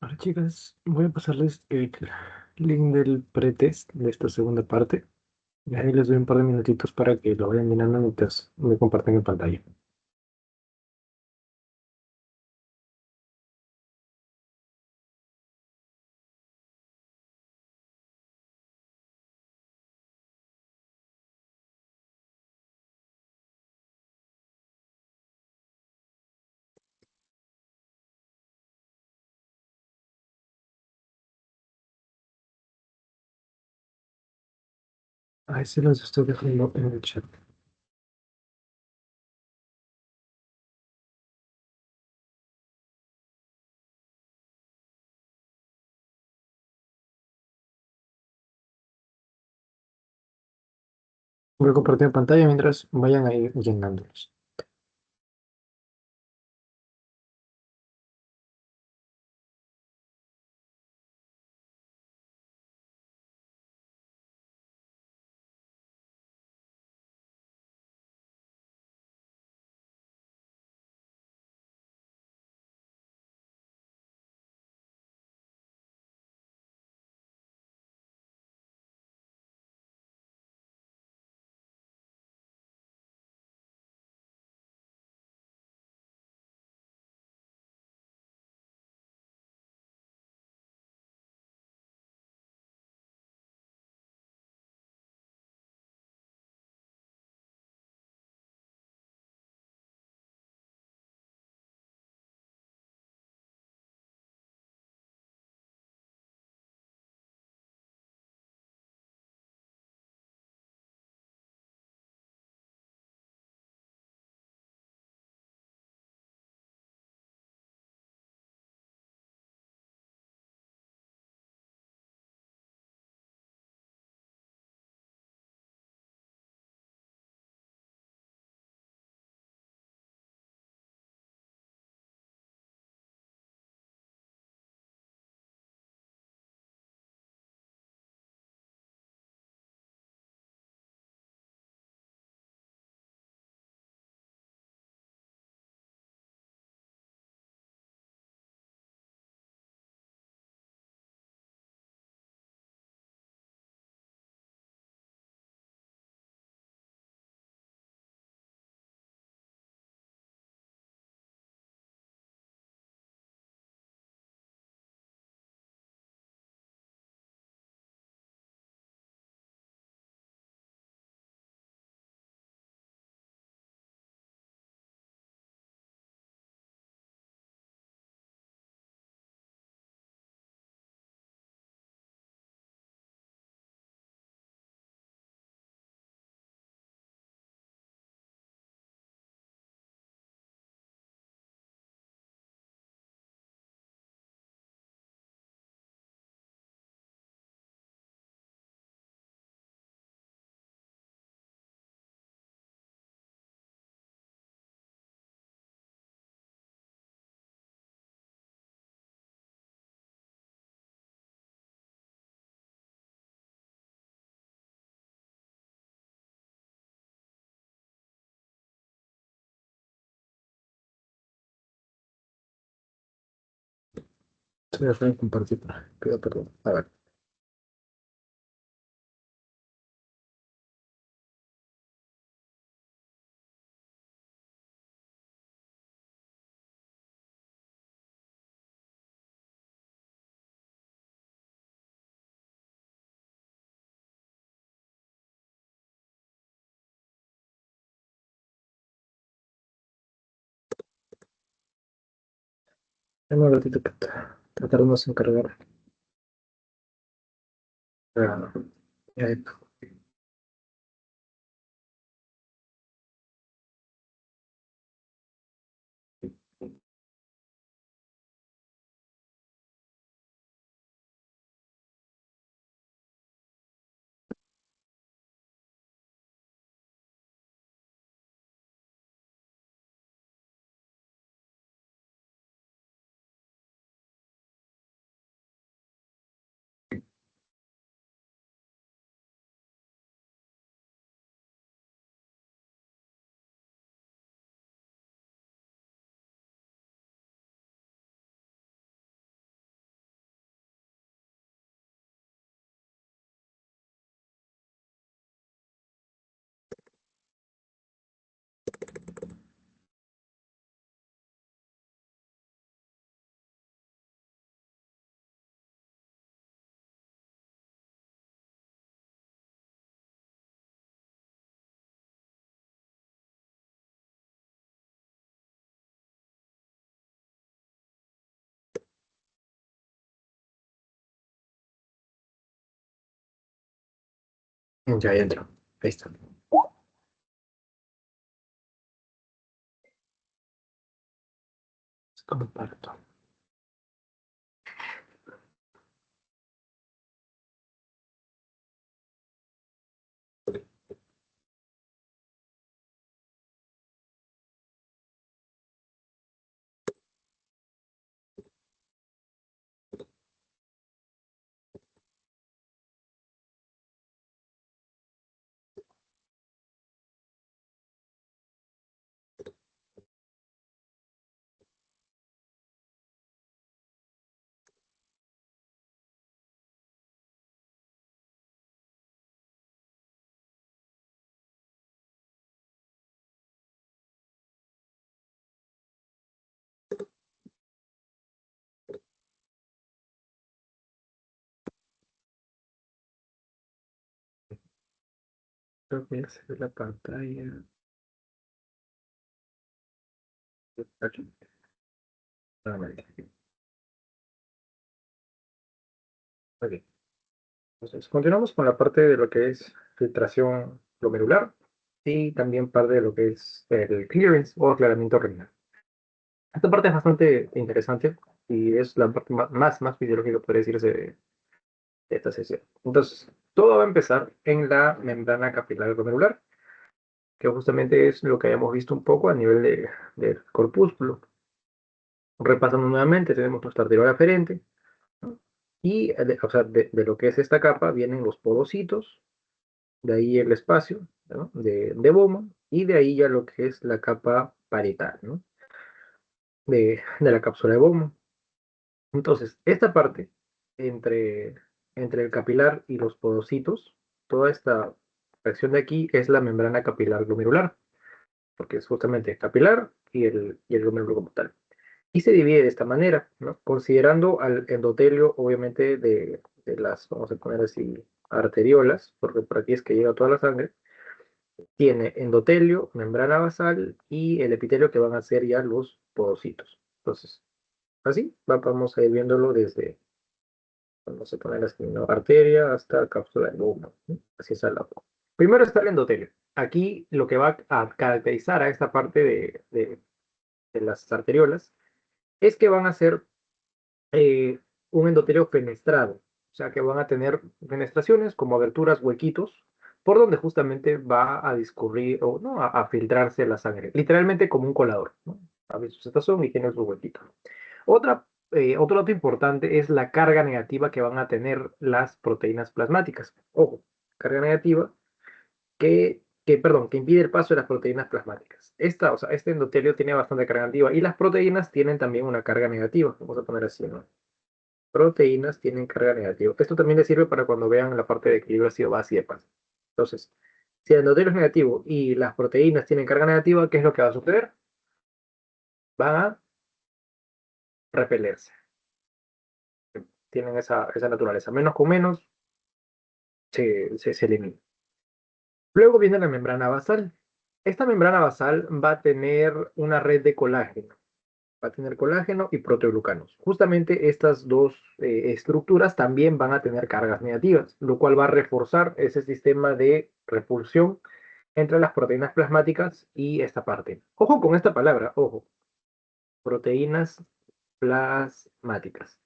Ahora, chicas, voy a pasarles el link del pretest de esta segunda parte. Y ahí les doy un par de minutitos para que lo vayan mirando mientras me comparten en pantalla. Ahí se los estoy dejando en el chat. Voy a compartir en pantalla mientras vayan ahí llenándolos. Se voy a dejar de compartir. Pido perdón. A ver. En un ratito que trataremos de encargar. Ah, ya, Ya entró. Ahí está. Comparto. Creo que ya se ve la pantalla. Aquí. Nuevamente. Ok. Entonces, continuamos con la parte de lo que es filtración glomerular y también parte de lo que es el clearance o aclaramiento renal. Esta parte es bastante interesante y es la parte más fisiológica, podría decirse, de esta sesión. Entonces, todo va a empezar en la membrana capilar glomerular, que justamente es lo que hayamos visto un poco a nivel del corpúsculo. Repasando nuevamente, tenemos nuestra arteriola aferente, ¿no? Y o sea, de lo que es esta capa vienen los podocitos, de ahí el espacio, ¿no? de Bowman, y de ahí ya lo que es la capa parietal, ¿no? de la cápsula de Bowman. Entonces, esta parte entre, entre el capilar y los podocitos, toda esta sección de aquí es la membrana capilar glomerular, porque es justamente el capilar y el glomérulo como tal. Y se divide de esta manera, ¿no? Considerando al endotelio, obviamente, de las, vamos a poner así, arteriolas, porque por aquí es que llega toda la sangre, tiene endotelio, membrana basal y el epitelio que van a ser ya los podocitos. Entonces, así vamos a ir viéndolo desde, vamos a poner así, ¿no? Arteria hasta cápsula de Bowman, ¿no? Así es al lado. Primero está el endotelio. Aquí lo que va a caracterizar a esta parte de las arteriolas es que van a ser eh, un endotelio fenestrado, o sea que van a tener fenestraciones como aberturas, huequitos, por donde justamente va a discurrir o ¿no? a filtrarse la sangre, literalmente como un colador, ¿no? A veces estas son y tienen sus huequitos. Otro dato importante es la carga negativa que van a tener las proteínas plasmáticas. Ojo, carga negativa perdón, que impide el paso de las proteínas plasmáticas. O sea, este endotelio tiene bastante carga negativa y las proteínas tienen también una carga negativa. Vamos a poner así, ¿no? Proteínas tienen carga negativa. Esto también les sirve para cuando vean la parte de equilibrio ácido-base y de paz. Entonces, si el endotelio es negativo y las proteínas tienen carga negativa, ¿qué es lo que va a suceder? Van a repelerse. Tienen esa naturaleza. Menos con menos se elimina. Luego viene la membrana basal. Esta membrana basal va a tener una red de colágeno. Va a tener colágeno y proteoglucanos. Justamente estas dos estructuras también van a tener cargas negativas, lo cual va a reforzar ese sistema de repulsión entre las proteínas plasmáticas y esta parte. Ojo con esta palabra, ojo, proteínas plasmáticas.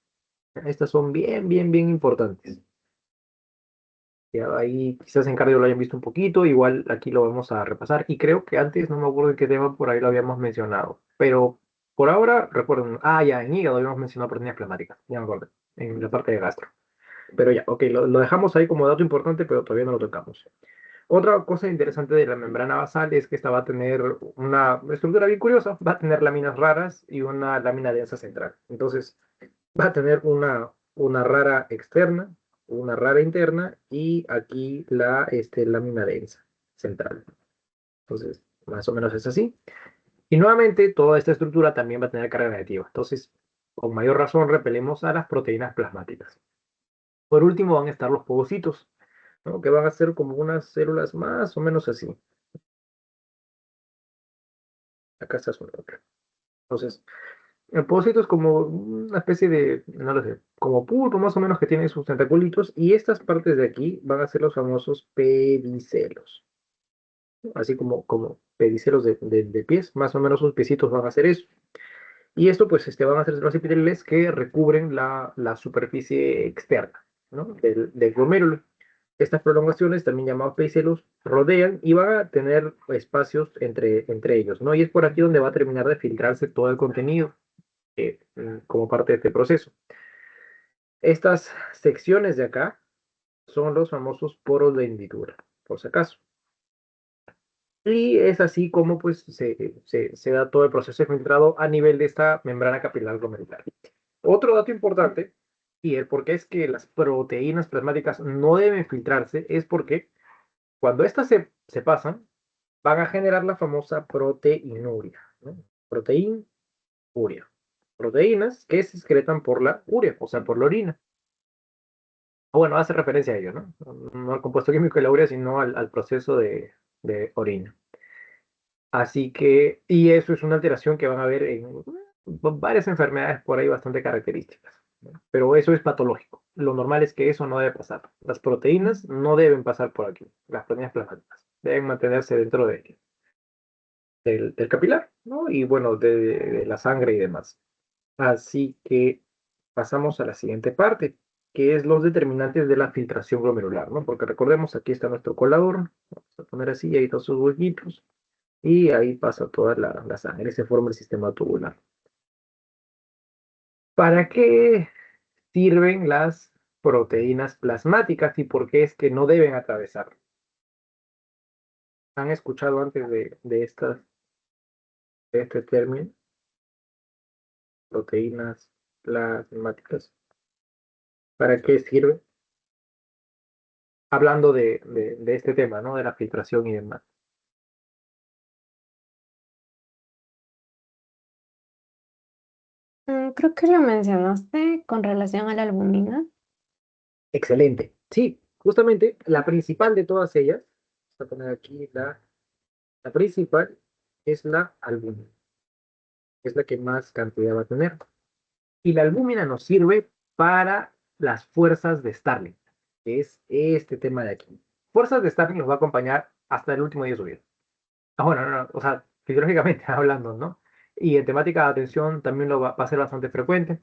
Estas son bien importantes. Ya ahí quizás en cardio lo hayan visto un poquito, igual aquí lo vamos a repasar. Y creo que antes, no me acuerdo en qué tema por ahí lo habíamos mencionado. Pero por ahora, recuerden, ya en hígado habíamos mencionado proteínas plasmáticas, ya me acuerdo, en la parte de gastro. Pero ya, ok, lo dejamos ahí como dato importante, pero todavía no lo tocamos. Otra cosa interesante de la membrana basal es que esta va a tener una estructura bien curiosa, va a tener láminas raras y una lámina densa central. Entonces, va a tener una rara externa, una rara interna y aquí la lámina densa central. Entonces, más o menos es así. Y nuevamente, toda esta estructura también va a tener carga negativa. Entonces, con mayor razón, repelemos a las proteínas plasmáticas. Por último, van a estar los povocitos, ¿no? Que van a ser como unas células más o menos así. Acá está su nombre. Entonces, El pocito es como una especie de, no lo sé, como pulpo más o menos que tiene sus tentaculitos y estas partes de aquí van a ser los famosos pedicelos, así como pedicelos de pies, más o menos sus piecitos van a hacer eso. Y esto pues van a ser los epiteles que recubren la superficie externa, ¿no? del glomérulo. Estas prolongaciones, también llamados pedicelos, rodean y van a tener espacios entre ellos, ¿no? Y es por aquí donde va a terminar de filtrarse todo el contenido como parte de este proceso. Estas secciones de acá son los famosos poros de hendidura, por si acaso. Y es así como pues se da todo el proceso de filtrado a nivel de esta membrana capilar glomerular. Otro dato importante, y el por qué es que las proteínas plasmáticas no deben filtrarse, es porque cuando estas se pasan, van a generar la famosa proteinuria, ¿no? Proteinuria. Proteínas que se excretan por la urea, o sea, por la orina. O bueno, hace referencia a ello, ¿no? No al compuesto químico de la urea, sino al proceso de orina. Así que, y eso es una alteración que van a ver en varias enfermedades por ahí bastante características, ¿no? Pero eso es patológico. Lo normal es que eso no debe pasar. Las proteínas no deben pasar por aquí, las proteínas plasmáticas. Deben mantenerse dentro del capilar, ¿no? Y bueno, de la sangre y demás. Así que pasamos a la siguiente parte, que es los determinantes de la filtración glomerular, ¿no? Porque recordemos, aquí está nuestro colador, vamos a poner así, ahí todos sus huequitos, y ahí pasa toda la sangre, se forma el sistema tubular. ¿Para qué sirven las proteínas plasmáticas y por qué es que no deben atravesar? ¿Han escuchado antes de este término, proteínas plasmáticas? ¿Para qué sirven? Hablando de este tema, ¿no? De la filtración y demás. Creo que lo mencionaste con relación a la albumina. Excelente. Sí, justamente la principal de todas ellas, vamos a poner aquí la principal, es la albúmina. Es la que más cantidad va a tener. Y la albúmina nos sirve para las fuerzas de Starling, que es este tema de aquí. Fuerzas de Starling nos va a acompañar hasta el último día de su vida. Ah, bueno, no, no, o sea, fisiológicamente hablando, ¿no? Y en temática de atención también va a ser bastante frecuente.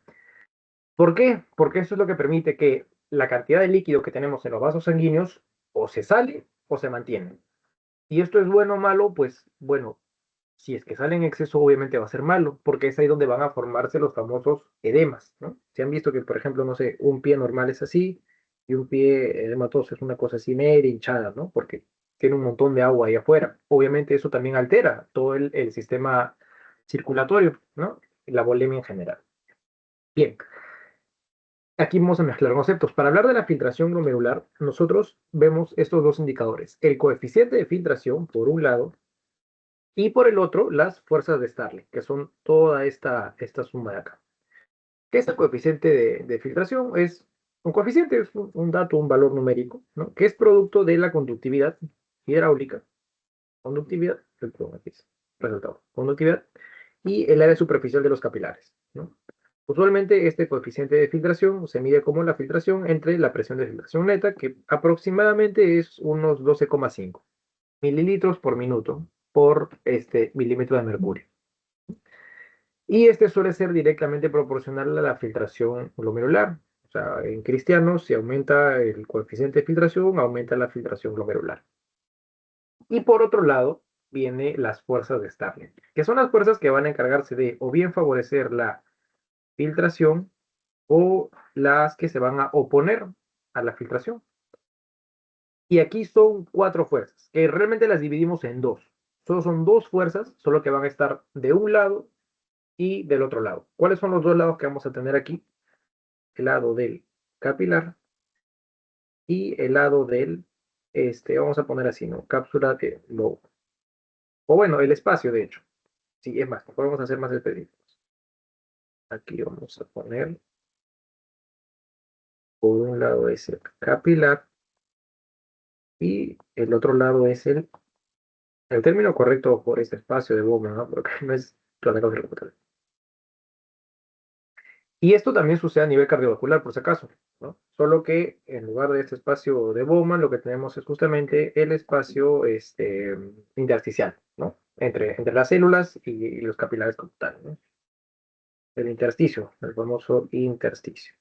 ¿Por qué? Porque eso es lo que permite que la cantidad de líquido que tenemos en los vasos sanguíneos o se sale o se mantiene. ¿Y esto es bueno o malo? Pues bueno, si es que sale en exceso, obviamente va a ser malo, porque es ahí donde van a formarse los famosos edemas, ¿no? Se han visto que, por ejemplo, no sé, un pie normal es así y un pie edematoso es una cosa así media hinchada, ¿no? Porque tiene un montón de agua ahí afuera. Obviamente eso también altera todo el sistema circulatorio, ¿no? La volemia en general. Bien, aquí vamos a mezclar conceptos. Para hablar de la filtración glomerular, nosotros vemos estos dos indicadores. El coeficiente de filtración, por un lado, y por el otro, las fuerzas de Starling, que son toda esta suma de acá. ¿Qué es el coeficiente de filtración? Es un coeficiente, es un dato, un valor numérico, ¿no? Que es producto de la conductividad hidráulica, conductividad, perdón, aquí es, resultado, conductividad, y el área superficial de los capilares, ¿no? Usualmente este coeficiente de filtración se mide como la filtración entre la presión de filtración neta, que aproximadamente es unos 12,5 mililitros por minuto por milímetro de mercurio. Y este suele ser directamente proporcional a la filtración glomerular. O sea, en cristianos, si aumenta el coeficiente de filtración, aumenta la filtración glomerular. Y por otro lado, vienen las fuerzas de Starling, que son las fuerzas que van a encargarse de o bien favorecer la filtración o las que se van a oponer a la filtración. Y aquí son cuatro fuerzas, que realmente las dividimos en dos. Solo son dos fuerzas, solo que van a estar de un lado y del otro lado. ¿Cuáles son los dos lados que vamos a tener aquí? El lado del capilar y el lado del, vamos a poner así, ¿no? Cápsula de lobo. O bueno, el espacio, de hecho. Sí, es más, podemos hacer más específicos. Aquí vamos a poner, por un lado es el capilar y el otro lado es el término correcto por este espacio de bomba, ¿no? Porque no es toda la cosa. Y esto también sucede a nivel cardiovascular, por si acaso, ¿no? Solo que en lugar de este espacio de Bowman, lo que tenemos es justamente el espacio intersticial, ¿no? Entre las células y los capilares como tal, ¿no? El intersticio, el famoso intersticio.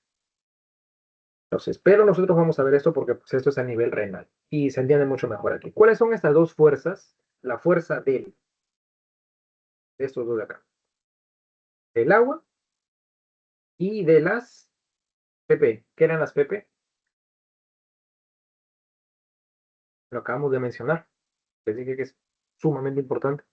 Entonces, pero nosotros vamos a ver esto porque pues, esto es a nivel renal y se entiende mucho mejor aquí. ¿Cuáles son estas dos fuerzas? La fuerza de estos dos de acá, del agua y de las PP. ¿Qué eran las PP? Lo acabamos de mencionar. Les dije que es sumamente importante.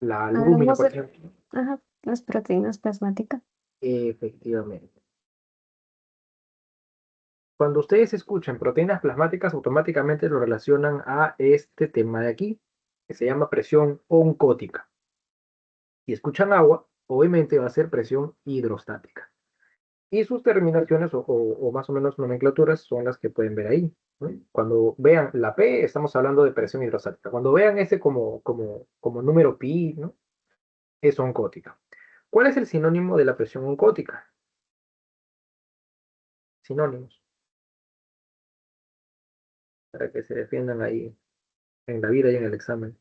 La albúmina, Hablamos por de, ejemplo. ajá, las proteínas plasmáticas. Efectivamente. Cuando ustedes escuchan proteínas plasmáticas, automáticamente lo relacionan a este tema de aquí, que se llama presión oncótica. Si escuchan agua, obviamente va a ser presión hidrostática. Y sus terminaciones o más o menos nomenclaturas son las que pueden ver ahí, ¿no? Cuando vean la P, estamos hablando de presión hidrostática. Cuando vean ese como número pi, ¿no? Es oncótica. ¿Cuál es el sinónimo de la presión oncótica? Sinónimos, para que se defiendan ahí en la vida y en el examen.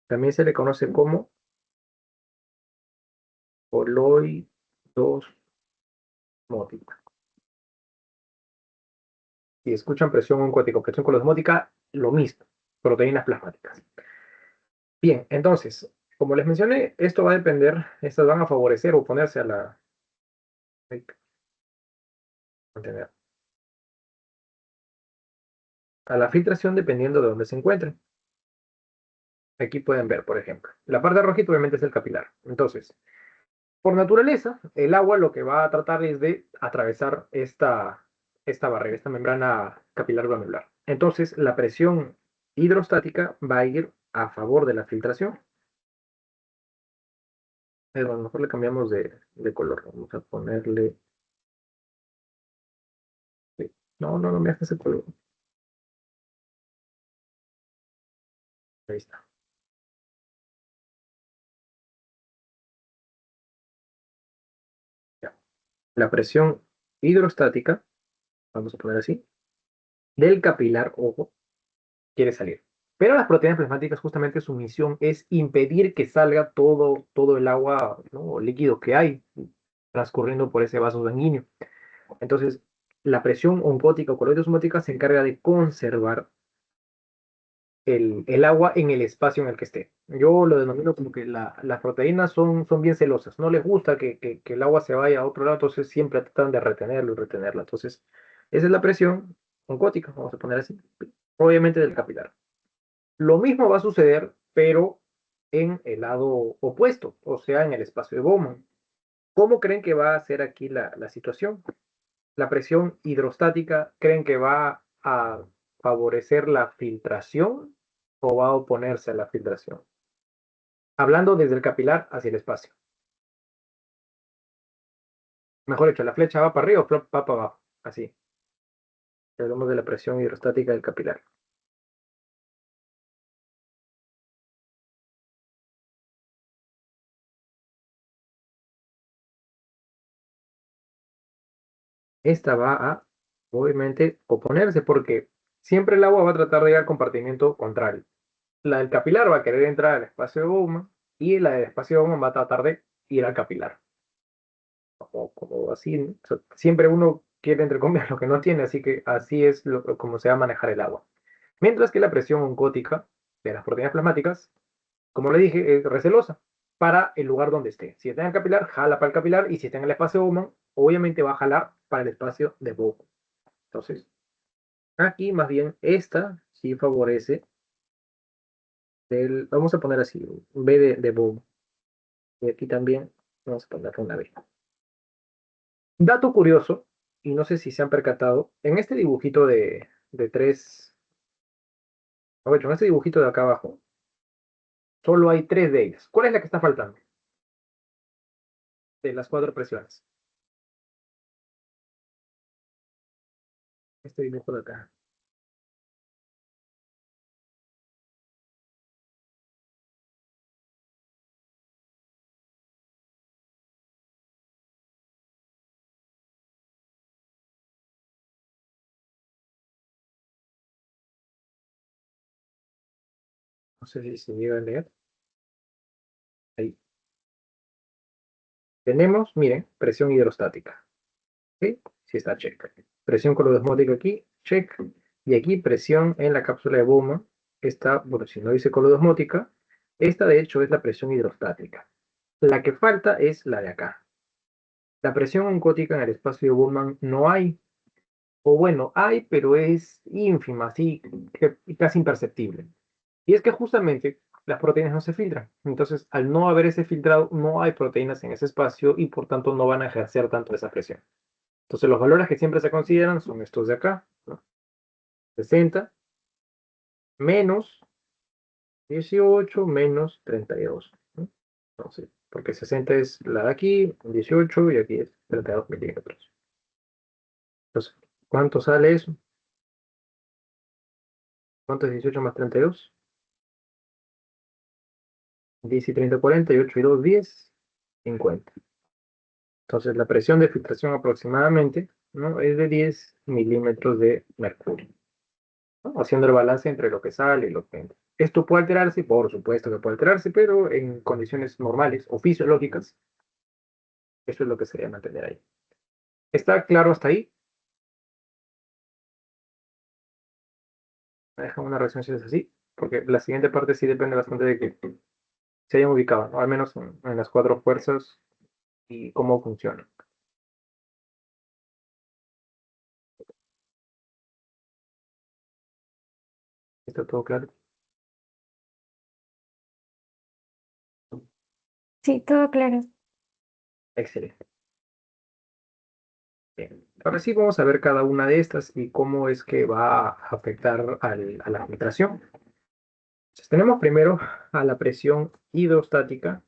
También se le conoce como coloidosmótica. Si escuchan presión oncótica o presión coloidosmótica, lo mismo, proteínas plasmáticas. Bien, entonces, como les mencioné, esto va a depender, estas van a favorecer o oponerse a a la filtración dependiendo de dónde se encuentren. Aquí pueden ver, por ejemplo, la parte rojita obviamente es el capilar. Entonces, por naturaleza, el agua lo que va a tratar es de atravesar esta barrera, esta membrana capilar granular. Entonces, la presión hidrostática va a ir a favor de la filtración. A lo mejor le cambiamos de color. Vamos a ponerle. Sí. No, no, no me hace ese color. Ahí está. Ya. La presión hidrostática, vamos a poner así, del capilar, ojo, quiere salir. Pero las proteínas plasmáticas, justamente su misión es impedir que salga todo el agua, ¿no? O líquido que hay transcurriendo por ese vaso sanguíneo. Entonces, la presión oncótica o coloidosmótica se encarga de conservar el agua en el espacio en el que esté. Yo lo denomino como que las proteínas son bien celosas, no les gusta que el agua se vaya a otro lado, entonces siempre tratan de retenerlo y retenerla. Entonces, esa es la presión oncótica, vamos a poner así, obviamente del capilar. Lo mismo va a suceder, pero en el lado opuesto, o sea, en el espacio de Bowman. ¿Cómo creen que va a ser aquí la situación? La presión hidrostática, ¿creen que va a favorecer la filtración o va a oponerse a la filtración? Hablando desde el capilar hacia el espacio. Mejor dicho, la flecha va para arriba o va para abajo. Así. Hablamos de la presión hidrostática del capilar. Esta va a, obviamente, oponerse porque siempre el agua va a tratar de ir al compartimiento contrario. La del capilar va a querer entrar al espacio de Bowman y la del espacio de Bowman va a tratar de ir al capilar. Como así, ¿no? O sea, siempre uno quiere, entre comillas, lo que no tiene, así que así es como se va a manejar el agua. Mientras que la presión oncótica de las proteínas plasmáticas, como le dije, es recelosa para el lugar donde esté. Si está en el capilar, jala para el capilar, y si está en el espacio de Bowman, obviamente va a jalar para el espacio de Bowman. Entonces, aquí más bien esta sí favorece vamos a poner así, B de Bowman. Y aquí también vamos a poner una B. Dato curioso, y no sé si se han percatado, en este dibujito de tres, o hecho, en este dibujito de acá abajo, solo hay tres de ellas. ¿Cuál es la que está faltando? De las cuatro presiones. Este dibujo de acá. No sé si se llega a leer. Ahí. Tenemos, miren, presión hidrostática. ¿Sí? Sí está check. Presión colodosmótica aquí, check. Y aquí presión en la cápsula de Bowman. Esta, bueno, si no dice colodosmótica, esta de hecho es la presión hidrostática. La que falta es la de acá. La presión oncótica en el espacio de Bowman no hay. O bueno, hay, pero es ínfima, así que casi imperceptible. Y es que justamente las proteínas no se filtran. Entonces, al no haber ese filtrado, no hay proteínas en ese espacio y por tanto no van a ejercer tanto esa presión. Entonces, los valores que siempre se consideran son estos de acá, ¿no? 60 menos 18 menos 32, ¿no? Entonces, porque 60 es la de aquí, 18 y aquí es 32 milímetros. Entonces, ¿cuánto sale eso? ¿Cuánto es 18 más 32? 10 y 30, 40 y 8 y 2, 10, 50. Entonces, la presión de filtración aproximadamente, ¿no?, es de 10 milímetros de mercurio, ¿no? Haciendo el balance entre lo que sale y lo que entra. Esto puede alterarse, por supuesto que puede alterarse, pero en condiciones normales o fisiológicas, eso es lo que se debe mantener ahí. ¿Está claro hasta ahí? Me dejan una reacción si es así, porque la siguiente parte sí depende bastante de que se hayan ubicado, ¿no? Al menos en las cuatro fuerzas y cómo funcionan. ¿Está todo claro? Sí, todo claro. Excelente. Bien. Ahora sí vamos a ver cada una de estas y cómo es que va a afectar a la filtración. Entonces, tenemos primero a la presión hidrostática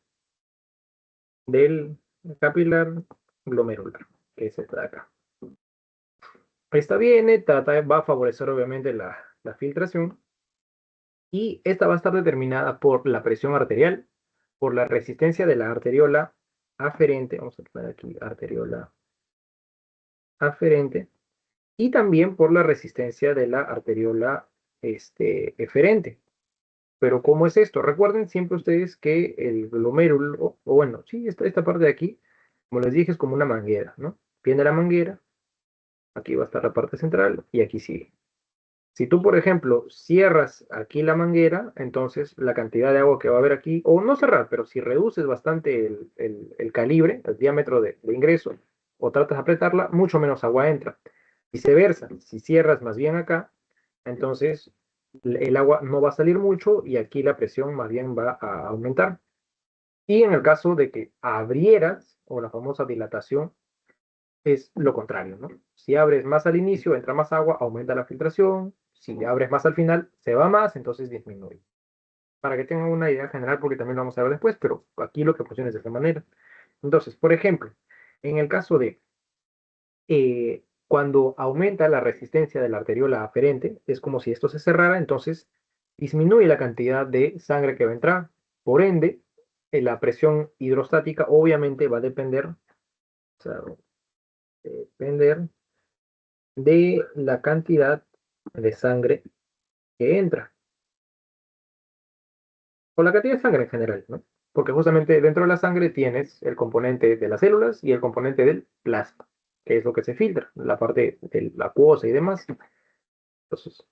del capilar glomerular, que es esta de acá. Esta viene, va a favorecer obviamente la filtración y esta va a estar determinada por la presión arterial, por la resistencia de la arteriola aferente, vamos a poner aquí arteriola aferente, y también por la resistencia de la arteriola eferente. Pero ¿cómo es esto? Recuerden siempre ustedes que el glomérulo, o bueno, sí, esta parte de aquí, como les dije, es como una manguera, ¿no? Viene la manguera, aquí va a estar la parte central y aquí sigue. Si tú, por ejemplo, cierras aquí la manguera, entonces la cantidad de agua que va a haber aquí, o no cerrar, pero si reduces bastante el calibre, el diámetro de ingreso, o tratas de apretarla, mucho menos agua entra. Viceversa, si cierras más bien acá, entonces el agua no va a salir mucho y aquí la presión más bien va a aumentar. Y en el caso de que abrieras, o la famosa dilatación, es lo contrario, ¿no? Si abres más al inicio, entra más agua, aumenta la filtración. Si abres más al final, se va más, entonces disminuye. Para que tengan una idea general, porque también lo vamos a ver después, pero aquí lo que funciona es de esta manera. Entonces, por ejemplo, en el caso de cuando aumenta la resistencia de la arteriola aferente, es como si esto se cerrara, entonces disminuye la cantidad de sangre que va a entrar. Por ende, la presión hidrostática obviamente va a depender, o sea, depender de la cantidad de sangre que entra, o la cantidad de sangre en general, ¿no? Porque justamente dentro de la sangre tienes el componente de las células y el componente del plasma, que es lo que se filtra, la parte de la acuosa y demás. Entonces,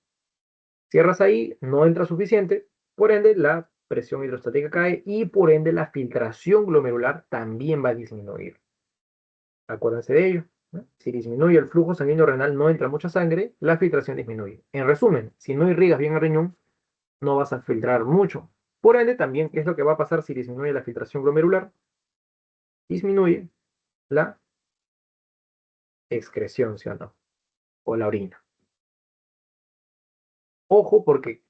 cierras ahí, no entra suficiente, por ende la presión hidrostática cae y por ende la filtración glomerular también va a disminuir. Acuérdense de ello, ¿no? Si disminuye el flujo sanguíneo renal, no entra mucha sangre, la filtración disminuye. En resumen, si no irrigas bien el riñón, no vas a filtrar mucho. Por ende, también, ¿qué es lo que va a pasar si disminuye la filtración glomerular? Disminuye la excreción, ¿sí o no? O la orina. Ojo, porque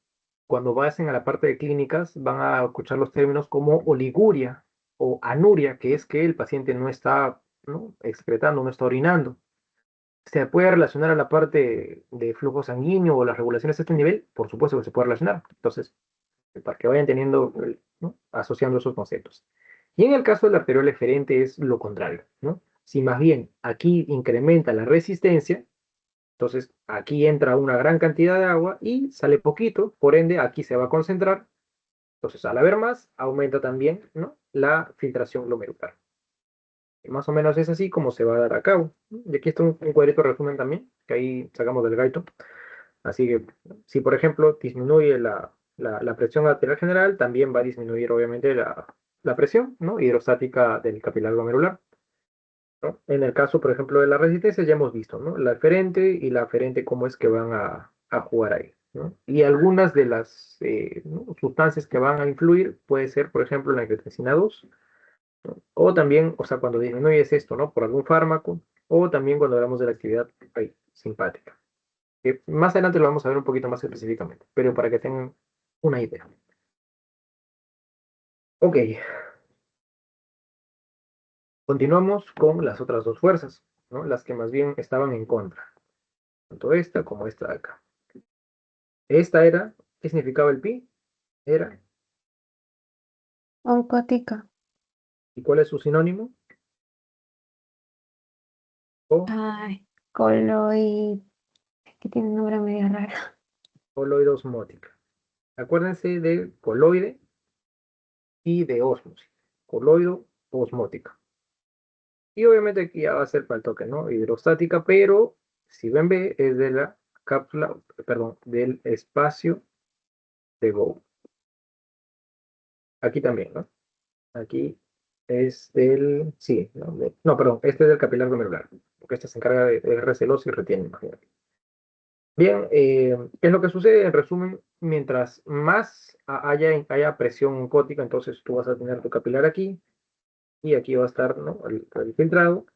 cuando vayan a la parte de clínicas van a escuchar los términos como oliguria o anuria, que es que el paciente no está, ¿no?, excretando, no está orinando. ¿Se puede relacionar a la parte de flujo sanguíneo o las regulaciones a este nivel? Por supuesto que se puede relacionar. Entonces, para que vayan teniendo, ¿no?, asociando esos conceptos. Y en el caso del arteriol eferente es lo contrario, ¿no? Si más bien aquí incrementa la resistencia, entonces aquí entra una gran cantidad de agua y sale poquito, por ende aquí se va a concentrar Entonces, al haber más, aumenta también, ¿no?, la filtración glomerular. Y más o menos es así como se va a dar a cabo. Y aquí está un cuadrito resumen también, que ahí sacamos del gaito. Así que, si por ejemplo disminuye la presión arterial general, también va a disminuir obviamente la presión, ¿no?, hidrostática del capilar glomerular, ¿no? En el caso, por ejemplo, de la resistencia, ya hemos visto, ¿no?, la eferente y la aferente, cómo es que van a jugar ahí, ¿no? Y algunas de las ¿no?, sustancias que van a influir puede ser, por ejemplo, la angiotensina 2, ¿no? O también, o sea, cuando disminuyes esto, ¿no?, por algún fármaco, o también cuando hablamos de la actividad ahí, simpática. Más adelante lo vamos a ver un poquito más específicamente, pero para que tengan una idea. Ok, continuamos con las otras dos fuerzas, ¿no?, las que más bien estaban en contra, tanto esta como esta de acá. Esta era, ¿qué significaba el pi? Era, Oncótica. ¿y cuál es su sinónimo? O Ay, coloid. Que tiene un nombre medio raro. coloidosmótica. Acuérdense de coloide y de ósmosis. Coloido, osmótica. Y obviamente aquí ya va a ser para el toque, ¿no?, hidrostática, pero si ven B, es de la cápsula, perdón, del espacio de Bowman. Aquí también, ¿no? Aquí es del, sí, no, no, perdón, este es del capilar glomerular, porque este se encarga de receloso y retiene, imagínate. Bien, ¿qué es lo que sucede? En resumen, mientras más haya presión oncótica, entonces tú vas a tener tu capilar aquí, y aquí va a estar, ¿no?, el filtrado.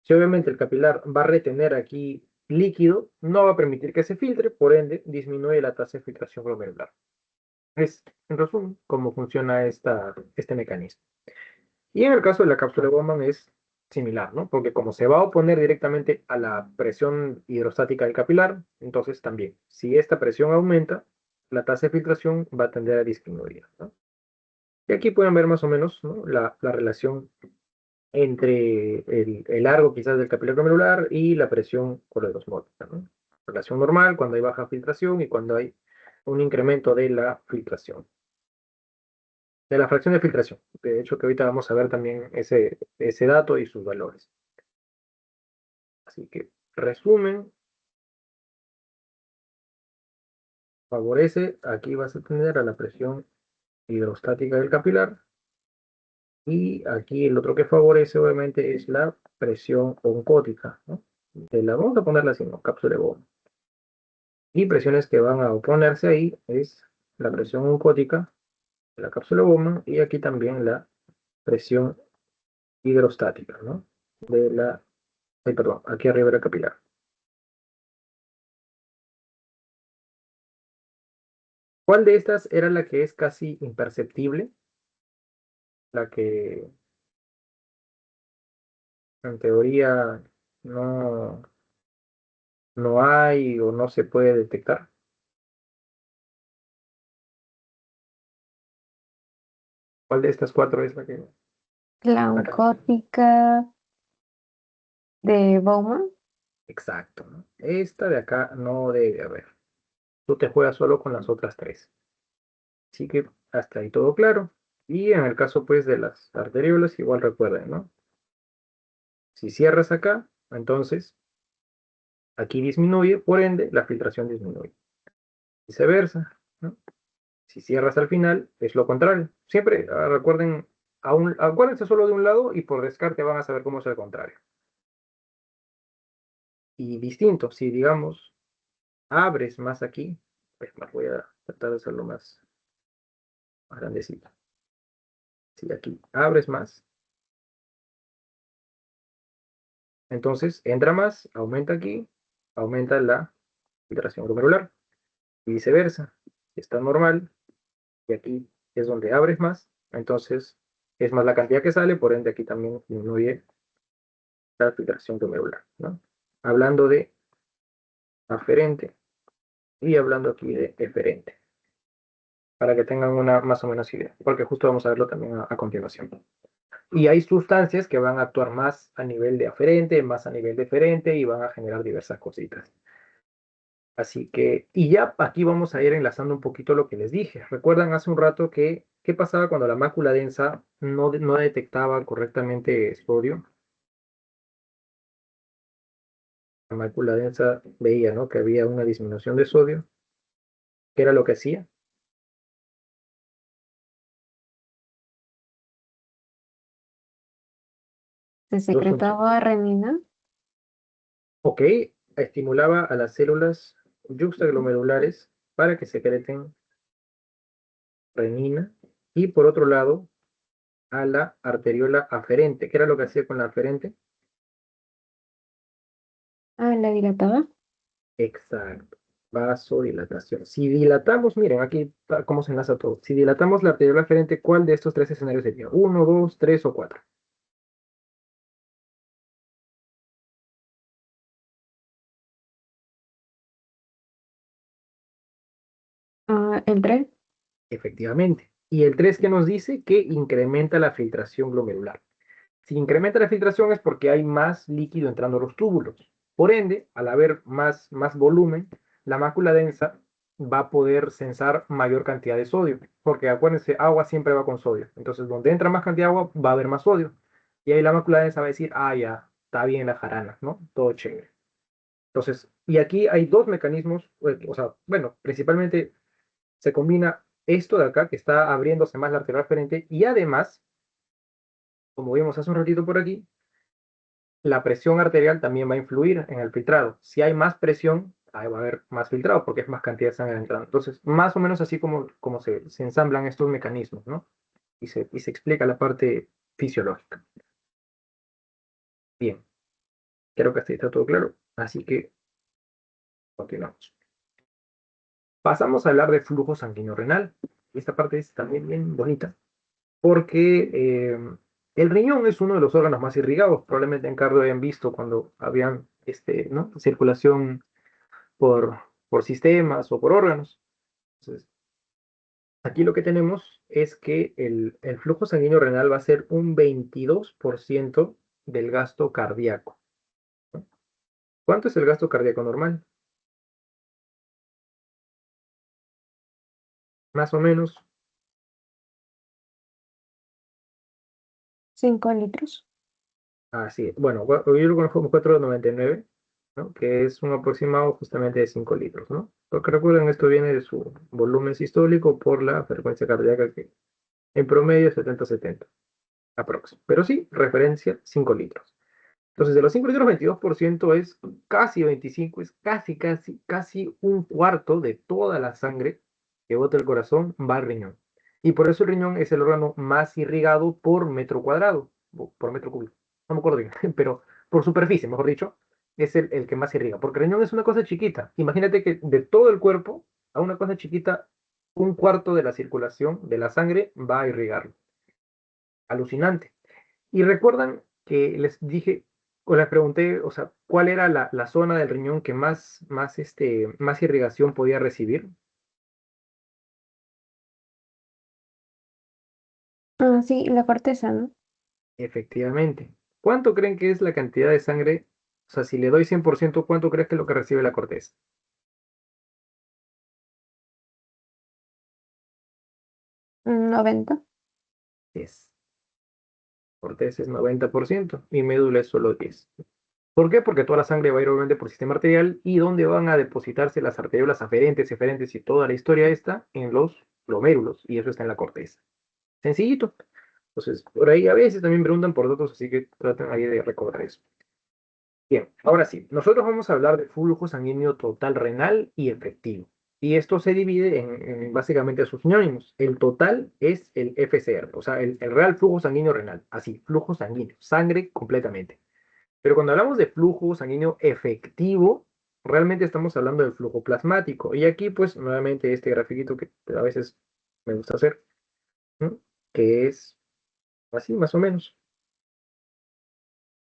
Si obviamente el capilar va a retener aquí líquido, no va a permitir que se filtre, por ende, disminuye la tasa de filtración glomerular. Es, en resumen, cómo funciona este mecanismo. Y en el caso de la cápsula de Bowman es similar, ¿no? Porque como se va a oponer directamente a la presión hidrostática del capilar, entonces también, si esta presión aumenta, la tasa de filtración va a tender a disminuir, ¿no? Y aquí pueden ver más o menos, ¿no?, la relación entre el largo quizás del capilar glomerular y la presión coloidosmótica, ¿no? Relación normal cuando hay baja filtración y cuando hay un incremento de la filtración, de la fracción de filtración. De hecho, que ahorita vamos a ver también ese dato y sus valores. Así que, resumen, favorece, aquí vas a tener a la presión hidrostática del capilar, y aquí el otro que favorece obviamente es la presión oncótica, ¿no?, vamos a ponerla así, ¿no?, cápsula de Bowman. Y presiones que van a oponerse ahí es la presión oncótica de la cápsula Bowman, y aquí también la presión hidrostática, ¿no?, de perdón, aquí arriba del capilar. ¿Cuál de estas era la que es casi imperceptible? La que en teoría no, no hay o no se puede detectar. ¿Cuál de estas cuatro es la que... La Acá. oncótica de Bowman. Exacto, ¿no? Esta de acá no debe haber. Tú te juegas solo con las otras tres. Así que hasta ahí todo claro. Y en el caso pues de las arteriolas, igual recuerden, ¿no? Si cierras acá, entonces aquí disminuye, por ende la filtración disminuye. Viceversa, ¿no? Si cierras al final, es lo contrario. Siempre recuerden, acuérdense solo de un lado y por descarte van a saber cómo es el contrario. Y distinto, si digamos, abres más aquí, pues voy a tratar de hacerlo más grandecito. Si aquí abres más, entonces entra más, aumenta aquí, aumenta la filtración glomerular. Y viceversa, si está normal, y aquí es donde abres más, entonces es más la cantidad que sale, por ende aquí también disminuye la filtración glomerular, ¿no? Hablando de aferente y hablando aquí de eferente, para que tengan una más o menos idea, porque justo vamos a verlo también a continuación. Y hay sustancias que van a actuar más a nivel de aferente, más a nivel de eferente, y van a generar diversas cositas. Así que, y ya aquí vamos a ir enlazando un poquito lo que les dije. ¿Recuerdan hace un rato que qué pasaba cuando la mácula densa no detectaba correctamente sodio? La mácula densa veía, ¿no?, que había una disminución de sodio. ¿Qué era lo que hacía? Se Dos funciones. secretaba renina. Ok, estimulaba a las células yuxtaglomerulares para que secreten renina y por otro lado a la arteriola aferente. ¿Qué era lo que hacía con la aferente? Ah, la dilataba. Exacto, vasodilatación. Si dilatamos, miren aquí está cómo se enlaza todo. Si dilatamos la arteriola aferente, ¿cuál de estos tres escenarios sería? ¿Uno, dos, tres o cuatro? Ah, el 3. Efectivamente. Y el 3 que nos dice que incrementa la filtración glomerular. Si incrementa la filtración es porque hay más líquido entrando a los túbulos. Por ende, al haber más volumen, la mácula densa va a poder sensar mayor cantidad de sodio. Porque acuérdense, agua siempre va con sodio. Entonces, donde entra más cantidad de agua, va a haber más sodio. Y ahí la mácula densa va a decir, ah, ya, está bien la jarana, ¿no? Todo chévere. Entonces, y aquí hay dos mecanismos, o sea, bueno, principalmente se combina esto de acá, que está abriéndose más la arteria referente, y además, como vimos hace un ratito por aquí, la presión arterial también va a influir en el filtrado. Si hay más presión, ahí va a haber más filtrado porque es más cantidad de sangre entrando. Entonces, más o menos así como se ensamblan estos mecanismos, ¿no? Y se explica la parte fisiológica. Bien, creo que hasta ahí está todo claro. Así que continuamos. Pasamos a hablar de flujo sanguíneo renal. Esta parte es también bien bonita porque el riñón es uno de los órganos más irrigados. Probablemente en cardio hayan visto cuando habían ¿no?, circulación por sistemas o por órganos. Entonces, aquí lo que tenemos es que el flujo sanguíneo renal va a ser un 22% del gasto cardíaco. ¿Cuánto es el gasto cardíaco normal? Más o menos, 5 litros. así. Bueno, yo lo conozco como 4,99, ¿no?, que es un aproximado justamente de 5 litros, ¿no? Porque recuerden, esto viene de su volumen sistólico por la frecuencia cardíaca que en promedio es 70-70, aprox. Pero sí, referencia 5 litros. Entonces, de los 5 litros, 22% es casi 25, es casi un cuarto de toda la sangre que bota el corazón va al riñón. Y por eso el riñón es el órgano más irrigado por metro cuadrado, o por metro cúbico. No me acuerdo bien, pero por superficie, mejor dicho, es el que más irriga. Porque el riñón es una cosa chiquita. Imagínate que de todo el cuerpo a una cosa chiquita, un cuarto de la circulación de la sangre va a irrigarlo. Alucinante. Y recuerdan que les dije, o les pregunté, o sea, cuál era la zona del riñón que más irrigación podía recibir. Ah, sí, la corteza, ¿no? Efectivamente. ¿Cuánto creen que es la cantidad de sangre? O sea, si le doy 100%, ¿cuánto crees que es lo que recibe la corteza? 90. Es. Corteza es 90% y médula es solo 10%. ¿Por qué? Porque toda la sangre va a ir obviamente por sistema arterial y ¿dónde van a depositarse las arteriolas aferentes, eferentes y toda la historia esta? En los glomérulos, y eso está en la corteza. Sencillito. Entonces, por ahí a veces también preguntan por datos, así que traten ahí de recordar eso. Bien, ahora sí, nosotros vamos a hablar de flujo sanguíneo total renal y efectivo. Y esto se divide en básicamente sus sinónimos. El total es el FCR, o sea, el real flujo sanguíneo renal. Así, flujo sanguíneo, sangre completamente. Pero cuando hablamos de flujo sanguíneo efectivo, realmente estamos hablando del flujo plasmático. Y aquí, pues, nuevamente este grafiquito que a veces me gusta hacer, ¿no?, que es así, más o menos.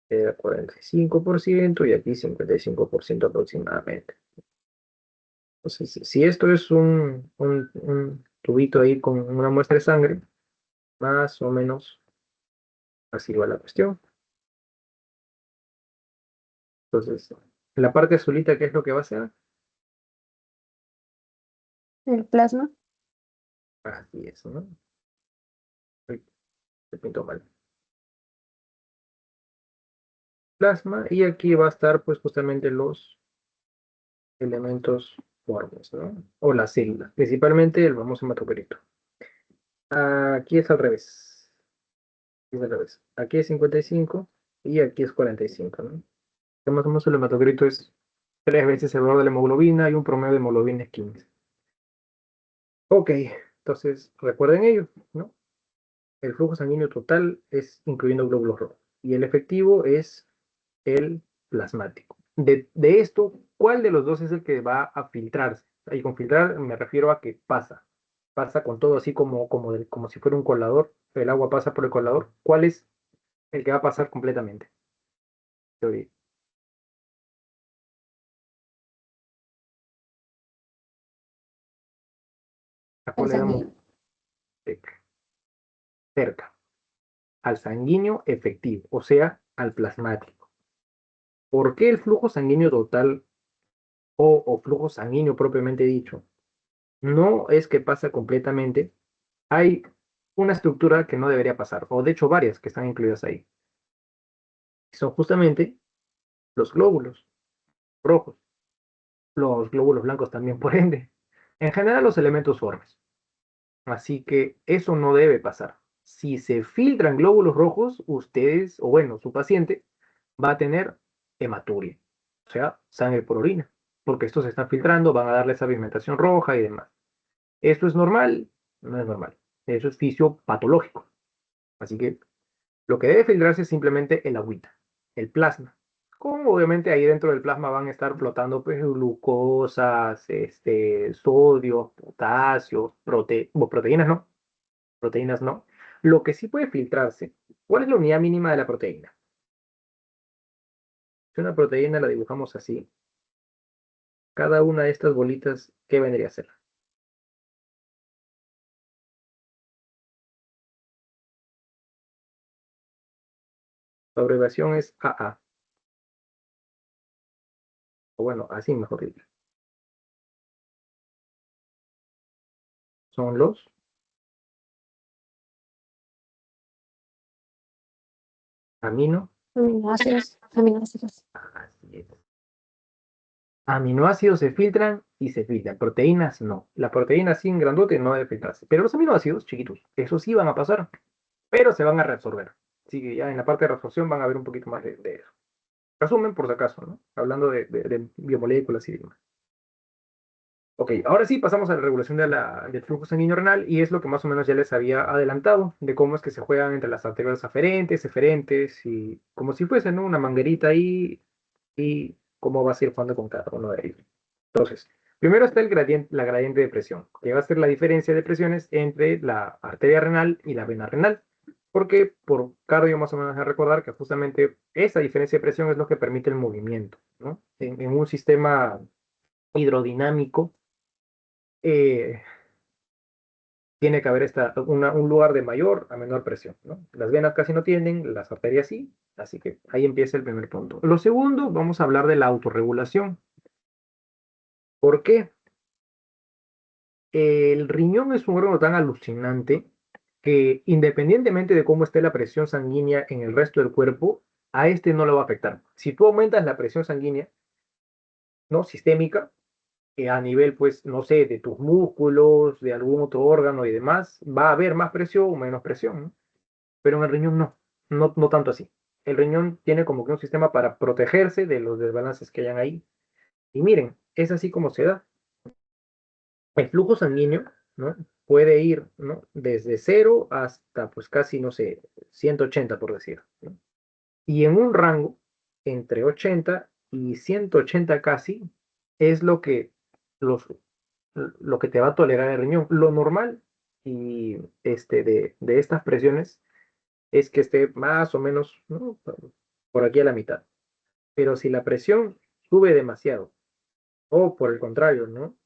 45% y aquí 55% aproximadamente. Entonces, si esto es un tubito ahí con una muestra de sangre, más o menos así va la cuestión. Entonces, la parte azulita, ¿qué es lo que va a hacer? El plasma. Así es, ¿no? Uy, se pintó mal. Plasma, y aquí va a estar pues justamente los elementos formes, ¿no? O las células, principalmente el famoso hematocrito. Aquí es al revés. Aquí es al revés. Aquí es 55 y aquí es 45, ¿no? Que más o menos el hematocrito es 3 veces el valor de la hemoglobina y un promedio de hemoglobina es 15. Ok, entonces recuerden ello, ¿no? El flujo sanguíneo total es incluyendo glóbulos rojos y el efectivo es el plasmático. De esto, ¿cuál de los dos es el que va a filtrarse? Y con filtrar me refiero a que pasa. Pasa con todo así como si fuera un colador. El agua pasa por el colador. ¿Cuál es el que va a pasar completamente? Teoría. ¿A El cuál le damos sanguíneo. cerca? Al sanguíneo efectivo, o sea, al plasmático. ¿Por qué el flujo sanguíneo total o flujo sanguíneo propiamente dicho no es que pasa completamente? Hay una estructura que no debería pasar, o de hecho varias que están incluidas ahí. Son justamente los glóbulos rojos, los glóbulos blancos también, por ende. En general, los elementos formes. Así que eso no debe pasar. Si se filtran glóbulos rojos, ustedes, o bueno, su paciente, va a tener hematuria, o sea, sangre por orina, porque estos se están filtrando, van a darle esa pigmentación roja y demás. ¿Esto es normal? No es normal. Eso es fisiopatológico. Así que lo que debe filtrarse es simplemente el agüita, el plasma. Como obviamente ahí dentro del plasma van a estar flotando pues, glucosas, sodio, potasio, proteínas no, proteínas no. Lo que sí puede filtrarse, ¿cuál es la unidad mínima de la proteína? Si una proteína la dibujamos así, cada una de estas bolitas, ¿qué vendría a ser? La abreviación es AA, o bueno, así mejor dicho. Son los amino. Aminoácidos. Aminoácidos. Así es. Aminoácidos se filtran y se filtran. Proteínas no. La proteína sin grandote no debe filtrarse. Pero los aminoácidos chiquitos, esos sí van a pasar, pero se van a reabsorber. Así que ya en la parte de reabsorción van a ver un poquito más de eso. Resumen, por si acaso, ¿no? Hablando de biomoléculas y demás. Ok, ahora sí pasamos a la regulación del flujo sanguíneo renal y es lo que más o menos ya les había adelantado, de cómo es que se juegan entre las arterias aferentes, eferentes y como si fuese, ¿no? Una manguerita ahí y cómo vas a ir jugando con cada uno de ellos. Entonces, primero está la gradiente de presión, que va a ser la diferencia de presiones entre la arteria renal y la vena renal, porque por cardio más o menos a recordar que justamente esa diferencia de presión es lo que permite el movimiento, ¿no? En un sistema hidrodinámico, eh, tiene que haber un lugar de mayor a menor presión, ¿no? Las venas casi no tienen, las arterias sí, así que ahí empieza el primer punto. Lo segundo, vamos a hablar de la autorregulación. ¿Por qué? El riñón es un órgano tan alucinante que independientemente de cómo esté la presión sanguínea en el resto del cuerpo, a este no lo va a afectar. Si tú aumentas la presión sanguínea, ¿no? Sistémica, a nivel, pues, no sé, de tus músculos, de algún otro órgano y demás, va a haber más presión o menos presión, ¿no? Pero en el riñón no tanto así. El riñón tiene como que un sistema para protegerse de los desbalances que hayan ahí. Y miren, es así como se da. El flujo sanguíneo, ¿no? Puede ir, ¿no? Desde cero hasta, pues casi, no sé, 180 por decir, ¿no? Y en un rango entre 80 y 180 casi es los, lo que te va a tolerar el riñón. Lo normal y de estas presiones es que esté más o menos, ¿no? Por aquí a la mitad. Pero si la presión sube demasiado o por el contrario, ¿no?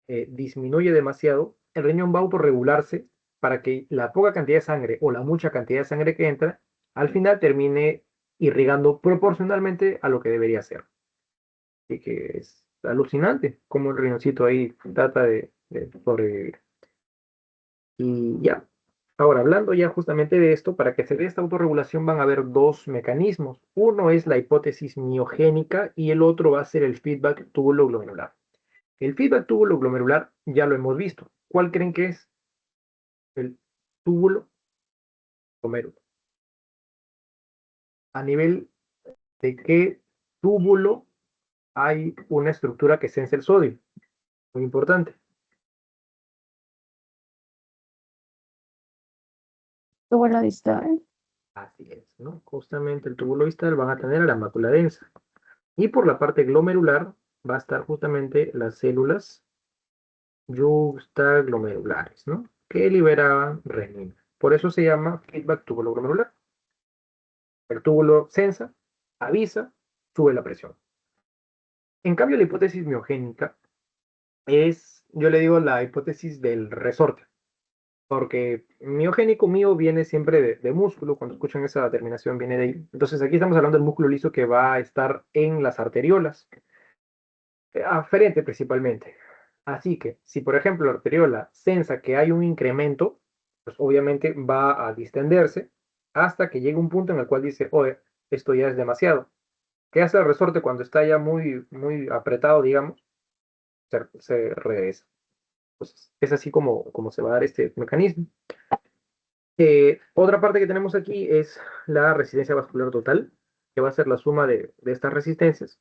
Disminuye demasiado, el riñón va a autorregularse para que la poca cantidad de sangre o la mucha cantidad de sangre que entra al final termine irrigando proporcionalmente a lo que debería ser. Y que es alucinante cómo el riñoncito ahí trata de Y ya. Ahora, hablando ya justamente de esto, para que se dé esta autorregulación van a haber dos mecanismos. Uno es la hipótesis miogénica y el otro va a ser el feedback túbulo-glomerular. El feedback túbulo-glomerular ya lo hemos visto. ¿Cuál creen que es? El túbulo glomérulo. ¿A nivel de qué túbulo hay una estructura que sense el sodio? Muy importante. Túbulo distal. Así es, ¿no? Justamente el túbulo distal van a tener a la mácula densa. Y por la parte glomerular va a estar justamente las células yuxtaglomerulares, ¿no? Que liberaban renina. Por eso se llama feedback túbulo glomerular. El túbulo sensa, avisa, sube la presión. En cambio, la hipótesis miogénica es, yo le digo la hipótesis del resorte, porque miogénico mío viene siempre de músculo, cuando escuchan esa terminación viene de ahí. Entonces aquí estamos hablando del músculo liso que va a estar en las arteriolas, aferente principalmente. Así que, si por ejemplo la arteriola sensa que hay un incremento, pues obviamente va a distenderse hasta que llegue un punto en el cual dice, oye, esto ya es demasiado. ¿Qué hace el resorte cuando está ya muy, muy apretado, digamos? Se regresa. Pues es así como se va a dar este mecanismo. Otra parte que tenemos aquí es la resistencia vascular total, que va a ser la suma de estas resistencias,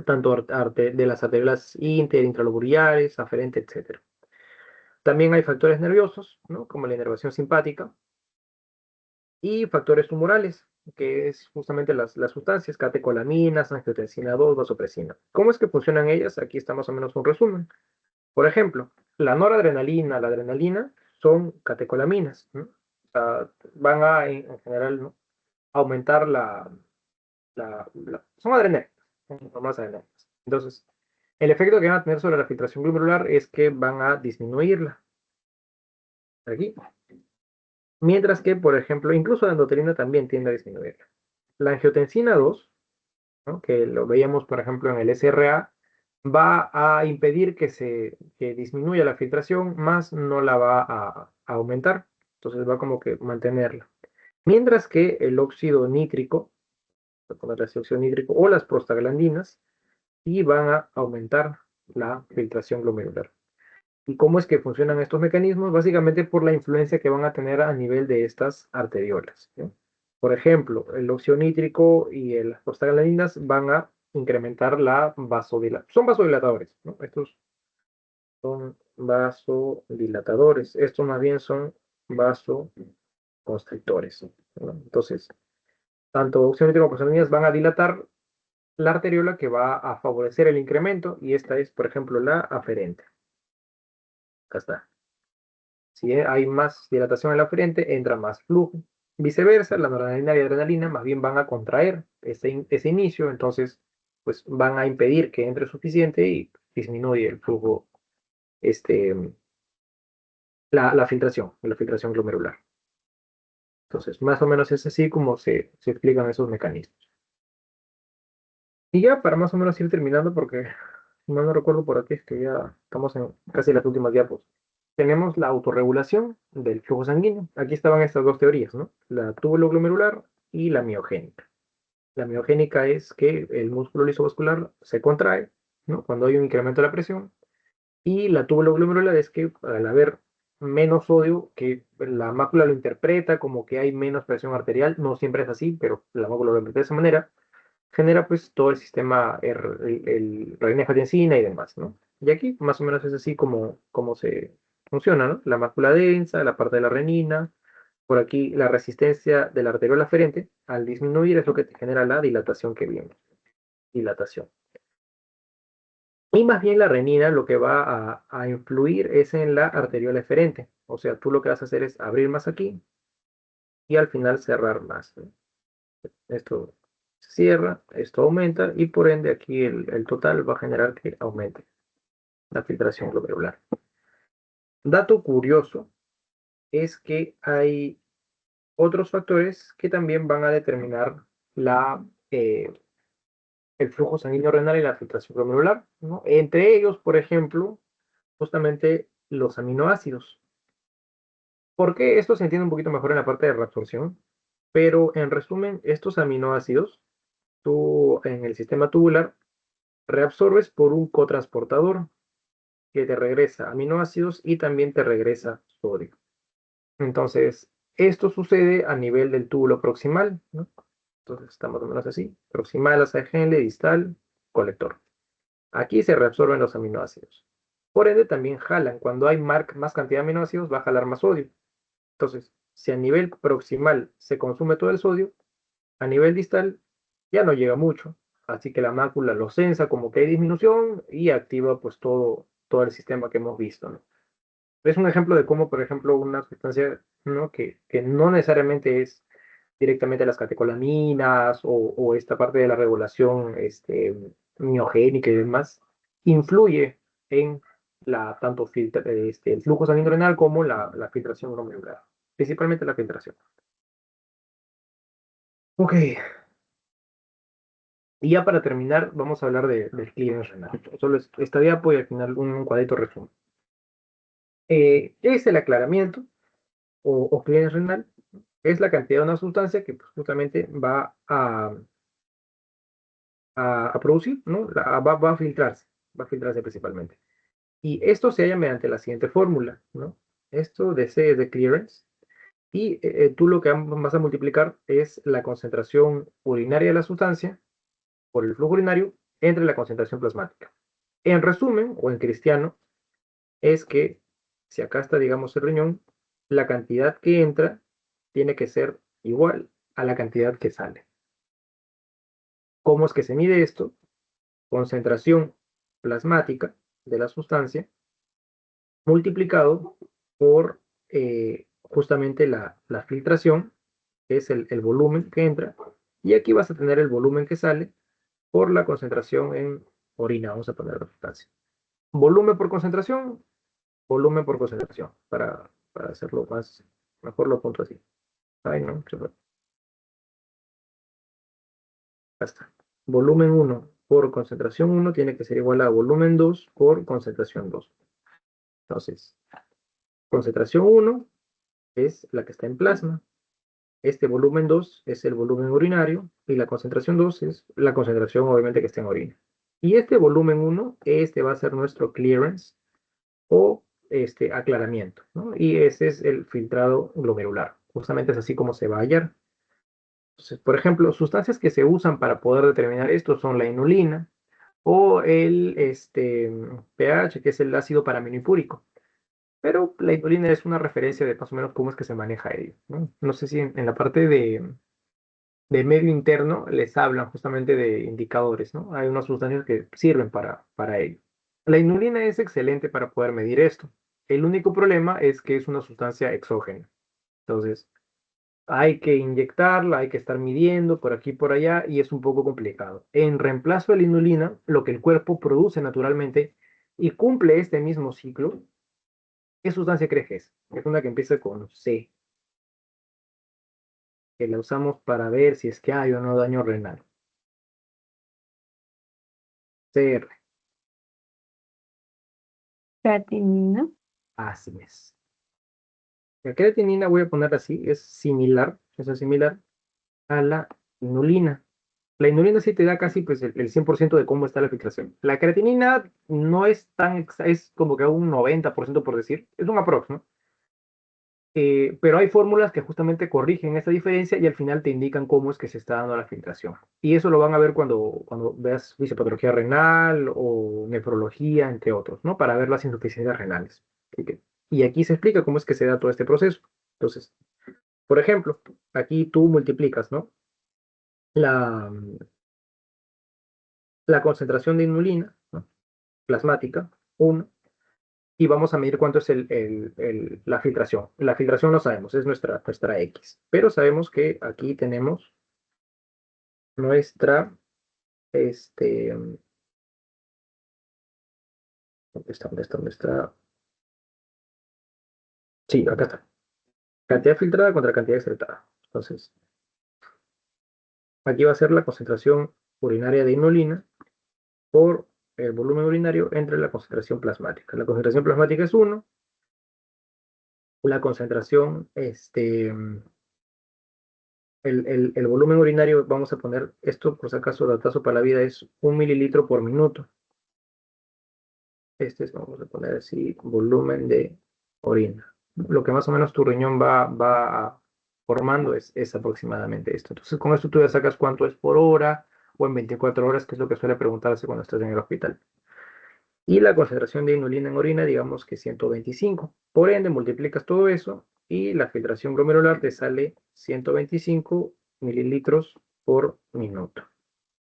tanto de las arteriolas intralobulares, aferente, etc. También hay factores nerviosos, ¿no? Como la inervación simpática, y factores tumorales, que es justamente las sustancias, catecolaminas, angiotensina 2, vasopresina. ¿Cómo es que funcionan ellas? Aquí está más o menos un resumen. Por ejemplo, la noradrenalina, la adrenalina son catecolaminas, ¿no? O sea, van a, en general, ¿no? aumentar son adrenérgicas, son más adrenérgicas. Entonces, el efecto que van a tener sobre la filtración glomerular es que van a disminuirla. Aquí. Mientras que, por ejemplo, incluso la endotelina también tiende a disminuirla. La angiotensina 2, ¿no? Que lo veíamos, por ejemplo, en el SRA, va a impedir que disminuya la filtración, más no la va a aumentar. Entonces va como que mantenerla. Mientras que el óxido nítrico, óxido nítrico o las prostaglandinas, sí van a aumentar la filtración glomerular. ¿Y cómo es que funcionan estos mecanismos? Básicamente por la influencia que van a tener a nivel de estas arteriolas, ¿sí? Por ejemplo, el óxido nítrico y las prostaglandinas van a incrementar la vasodilatación. Son vasodilatadores, ¿no? Estos son vasodilatadores. Estos más bien son vasoconstrictores, ¿no? Entonces, tanto óxido nítrico como prostaglandinas van a dilatar la arteriola que va a favorecer el incremento y esta es, por ejemplo, la aferente. Acá está. Si hay más dilatación en la frente, entra más flujo. Viceversa, la noradrenalina y adrenalina más bien van a contraer ese inicio, entonces pues van a impedir que entre suficiente y disminuye el flujo, este, la filtración glomerular. Entonces, más o menos es así como se explican esos mecanismos. Y ya para más o menos ir terminando, porque si mal no recuerdo por aquí, es que ya estamos en casi las últimas diapos. Tenemos la autorregulación del flujo sanguíneo. Aquí estaban estas dos teorías, ¿no? La tubuloglomerular y la miogénica. La miogénica es que el músculo lisovascular se contrae, ¿no? Cuando hay un incremento de la presión. Y la tubuloglomerular es que al haber menos sodio, que la mácula lo interpreta como que hay menos presión arterial, no siempre es así, pero la mácula lo interpreta de esa manera, genera pues todo el sistema, el renina-angiotensina y demás, ¿no? Y aquí más o menos es así como se funciona, ¿no? La mácula densa, la parte de la renina, por aquí la resistencia de la arteriola aferente, al disminuir es lo que te genera la dilatación que vimos, dilatación. Y más bien la renina lo que va a influir es en la arteriola eferente, o sea, tú lo que vas a hacer es abrir más aquí y al final cerrar más, ¿no? Esto se cierra, esto aumenta y por ende aquí el total va a generar que aumente la filtración glomerular. Dato curioso es que hay otros factores que también van a determinar el flujo sanguíneo renal y la filtración glomerular, ¿no? Entre ellos, por ejemplo, justamente los aminoácidos. ¿Por qué? Esto se entiende un poquito mejor en la parte de reabsorción, pero en resumen, estos aminoácidos, tú en el sistema tubular reabsorbes por un cotransportador que te regresa aminoácidos y también te regresa sodio. Entonces, esto sucede a nivel del túbulo proximal, ¿no? Entonces, está más o menos así. Proximal, ascendente, distal, colector. Aquí se reabsorben los aminoácidos. Por ende, también jalan. Cuando hay más cantidad de aminoácidos, va a jalar más sodio. Entonces, si a nivel proximal se consume todo el sodio, a nivel distal ya no llega mucho. Así que la mácula lo sensa como que hay disminución y activa pues todo el sistema que hemos visto, ¿no? Es un ejemplo de cómo, por ejemplo, una sustancia, ¿no? que no necesariamente es directamente las catecolaminas o esta parte de la regulación miogénica y demás, influye en tanto el flujo sanguíneo renal como la filtración glomerular, principalmente la filtración. Ok, y ya para terminar, vamos a hablar del clearance renal. Solo esta diapo y al final un cuadrito resumen. ¿Qué es el aclaramiento o clearance renal? Es la cantidad de una sustancia que pues, justamente va a producir, ¿no? Va a filtrarse principalmente. Y esto se halla mediante la siguiente fórmula, ¿no? Esto de C es de clearance, y tú lo que vas a multiplicar es la concentración urinaria de la sustancia por el flujo urinario entre la concentración plasmática. En resumen, o en cristiano, es que si acá está, digamos, el riñón, la cantidad que entra tiene que ser igual a la cantidad que sale. ¿Cómo es que se mide esto? Concentración plasmática de la sustancia multiplicado por justamente la filtración, que es el volumen que entra, y aquí vas a tener el volumen que sale por la concentración en orina, vamos a poner la sustancia. Volumen por concentración, para hacerlo mejor lo punto así. Ay, no, se fue. Ya está. Volumen 1 por concentración 1 tiene que ser igual a volumen 2 por concentración 2. Entonces, concentración 1 es la que está en plasma. Este volumen 2 es el volumen urinario y la concentración 2 es la concentración obviamente que está en orina. Y este volumen 1, este va a ser nuestro clearance o aclaramiento, ¿no? Y ese es el filtrado glomerular. Justamente es así como se va a hallar. Entonces, por ejemplo, sustancias que se usan para poder determinar esto son la inulina o el pH, que es el ácido paraminifúrico. Pero la inulina es una referencia de más o menos cómo es que se maneja ello, ¿no? No sé si en la parte de medio interno les hablan justamente de indicadores, ¿no? Hay unas sustancias que sirven para ello. La inulina es excelente para poder medir esto. El único problema es que es una sustancia exógena. Entonces, hay que inyectarla, hay que estar midiendo por aquí y por allá y es un poco complicado. En reemplazo de la inulina, lo que el cuerpo produce naturalmente y cumple este mismo ciclo, ¿qué sustancia crees que es? Es una que empieza con C, que la usamos para ver si es que hay o no daño renal. CR, Creatinina. así es. La creatinina, voy a poner así, es similar a la inulina. La inulina sí te da casi pues, el 100% de cómo está la filtración. La creatinina no es es como que un 90% por decir, es un aprox, ¿no? Pero hay fórmulas que justamente corrigen esta diferencia y al final te indican cómo es que se está dando la filtración. Y eso lo van a ver cuando veas fisiopatología renal o nefrología, entre otros, ¿no? Para ver las insuficiencias renales. Y aquí se explica cómo es que se da todo este proceso. Entonces, por ejemplo, aquí tú multiplicas, ¿no? La, la concentración de inulina, ¿no? Plasmática, 1, y vamos a medir cuánto es la filtración. La filtración no sabemos, es nuestra X, pero sabemos que aquí tenemos nuestra, ¿dónde está? Sí, acá está. Cantidad filtrada contra cantidad excretada. Entonces, aquí va a ser la concentración urinaria de inulina por el volumen urinario entre la concentración plasmática. La concentración plasmática es 1. La concentración, el volumen urinario, vamos a poner esto por si acaso, datazo para la vida, es 1 mililitro por minuto. Vamos a poner así, volumen de orina. Lo que más o menos tu riñón va formando es aproximadamente esto. Entonces, con esto tú ya sacas cuánto es por hora o en 24 horas, que es lo que suele preguntarse cuando estás en el hospital. Y la concentración de inulina en orina, digamos que 125. Por ende, multiplicas todo eso y la filtración glomerular te sale 125 mililitros por minuto.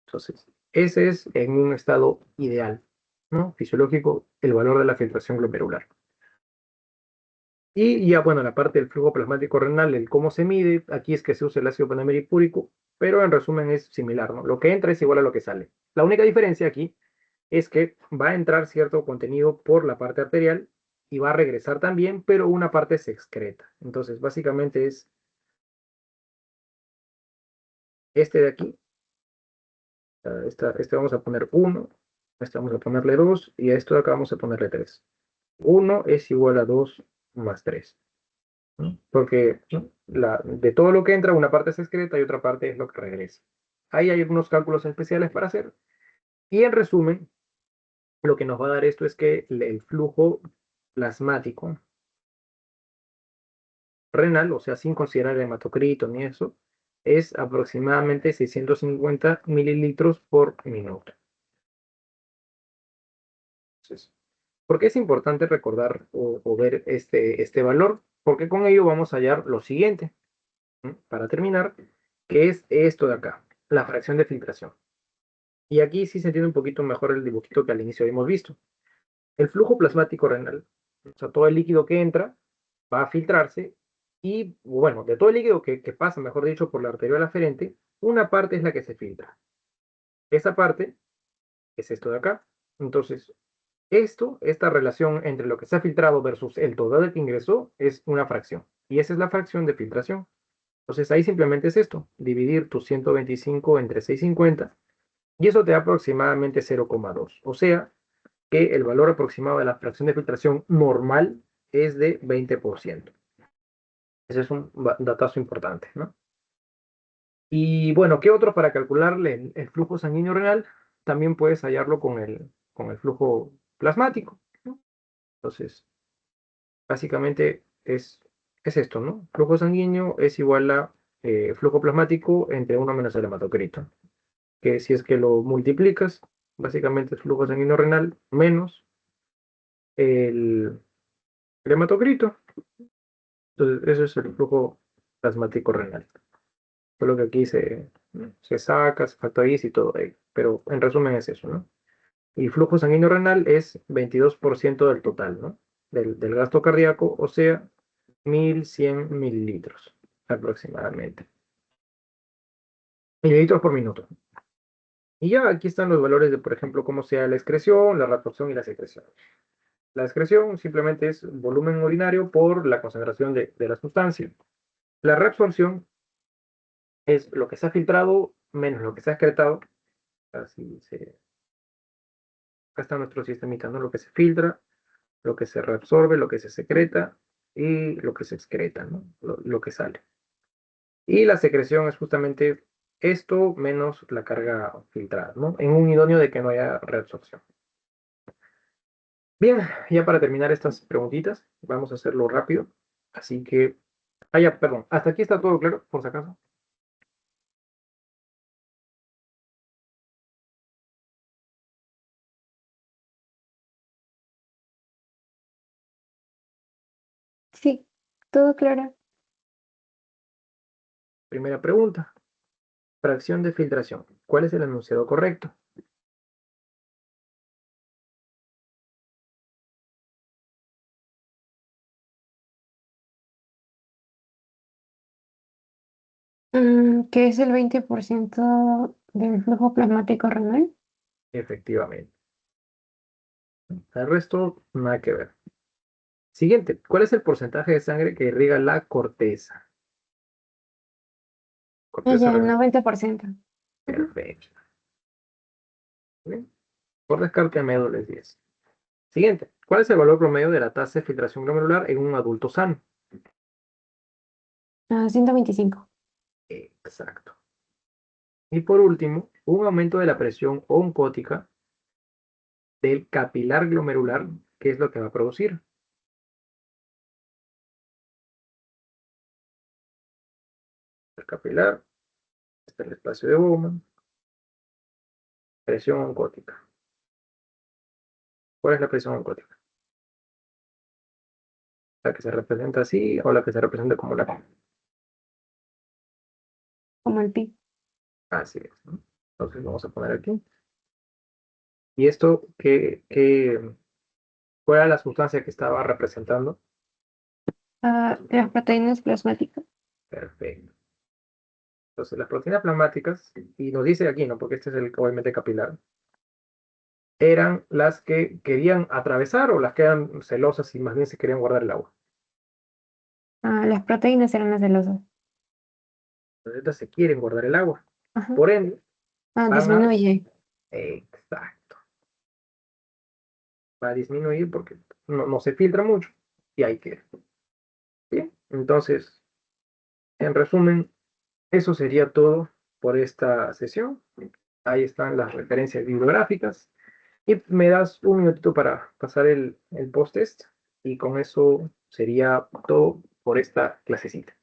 Entonces, ese es en un estado ideal, ¿no? Fisiológico, el valor de la filtración glomerular. Y ya, bueno, la parte del flujo plasmático renal, el cómo se mide, aquí es que se usa el ácido panameripúrico, pero en resumen es similar, ¿no? Lo que entra es igual a lo que sale. La única diferencia aquí es que va a entrar cierto contenido por la parte arterial y va a regresar también, pero una parte se excreta. Entonces, básicamente es este de aquí. Este vamos a poner 1, este vamos a ponerle 2 y a esto de acá vamos a ponerle 3. 1 es igual a 2 más 3, ¿no? Porque, ¿no? De todo lo que entra, una parte se excreta y otra parte es lo que regresa. Ahí hay algunos cálculos especiales para hacer. Y en resumen, lo que nos va a dar esto es que el flujo plasmático renal, o sea, sin considerar el hematocrito ni eso, es aproximadamente 650 mililitros por minuto. Entonces, ¿por qué es importante recordar o ver este valor? Porque con ello vamos a hallar lo siguiente, ¿no? Para terminar, que es esto de acá, la fracción de filtración. Y aquí sí se entiende un poquito mejor el dibujito que al inicio habíamos visto. El flujo plasmático renal, o sea, todo el líquido que entra va a filtrarse y, bueno, de todo el líquido que pasa, mejor dicho, por la arteriola aferente, una parte es la que se filtra. Esa parte es esto de acá. Entonces, esta relación entre lo que se ha filtrado versus el total que ingresó es una fracción. Y esa es la fracción de filtración. Entonces, ahí simplemente es esto, dividir tu 125 entre 650 y eso te da aproximadamente 0,2. O sea, que el valor aproximado de la fracción de filtración normal es de 20%. Ese es un datazo importante, ¿no? Y bueno, ¿qué otro para calcularle el flujo sanguíneo renal? También puedes hallarlo con el flujo plasmático, ¿no? Entonces, básicamente es esto, ¿no? Flujo sanguíneo es igual a flujo plasmático entre 1 menos el hematocrito. Que si es que lo multiplicas, básicamente es flujo sanguíneo renal menos el hematocrito. Entonces, eso es el flujo plasmático renal. Solo que aquí se saca, se factoriza y todo ello. Pero en resumen es eso, ¿no? Y flujo sanguíneo renal es 22% del total, ¿no? Del gasto cardíaco, o sea, 1100 mililitros aproximadamente. Mililitros por minuto. Y ya aquí están los valores de, por ejemplo, cómo sea la excreción, la reabsorción y la secreción. La excreción simplemente es volumen urinario por la concentración de la sustancia. La reabsorción es lo que se ha filtrado menos lo que se ha excretado. Así acá está nuestro sistemita, ¿no? Lo que se filtra, lo que se reabsorbe, lo que se secreta y lo que se excreta, ¿no? Lo que sale. Y la secreción es justamente esto menos la carga filtrada, ¿no? En un idóneo de que no haya reabsorción. Bien, ya para terminar estas preguntitas, vamos a hacerlo rápido. Así que, ya, perdón, hasta aquí está todo claro, por si acaso. Sí, todo claro. Primera pregunta, fracción de filtración. ¿Cuál es el enunciado correcto? ¿Qué es el 20% del flujo plasmático renal? Efectivamente. El resto, nada que ver. Siguiente, ¿cuál es el porcentaje de sangre que irriga la corteza? Corteza Ya, el renal. 90%. Ujú. Perfecto. Bien. Por descarte, médula es 10. Siguiente. ¿Cuál es el valor promedio de la tasa de filtración glomerular en un adulto sano? 125. Exacto. Y por último, un aumento de la presión oncótica del capilar glomerular, ¿qué es lo que va a producir? El capilar, este es el espacio de Bowman, presión oncótica. ¿Cuál es la presión oncótica? ¿La que se representa así o la que se representa como la P? Como el pi. Así es, ¿no? Entonces vamos a poner aquí. ¿Y esto cuál era la sustancia que estaba representando? Las proteínas plasmáticas. Perfecto. Entonces las proteínas plasmáticas, y nos dice aquí, ¿no? Porque este es el obviamente capilar, eran las que querían atravesar o las que eran celosas y más bien se querían guardar el agua. Las proteínas eran las celosas. Entonces estas se quieren guardar el agua. Ajá. Por ende, van a... Disminuye. Exacto. Va a disminuir porque no se filtra mucho y ahí queda. Bien. Entonces, en resumen, eso sería todo por esta sesión. Ahí están las referencias bibliográficas. Y me das un minutito para pasar el post-test y con eso sería todo por esta clasecita.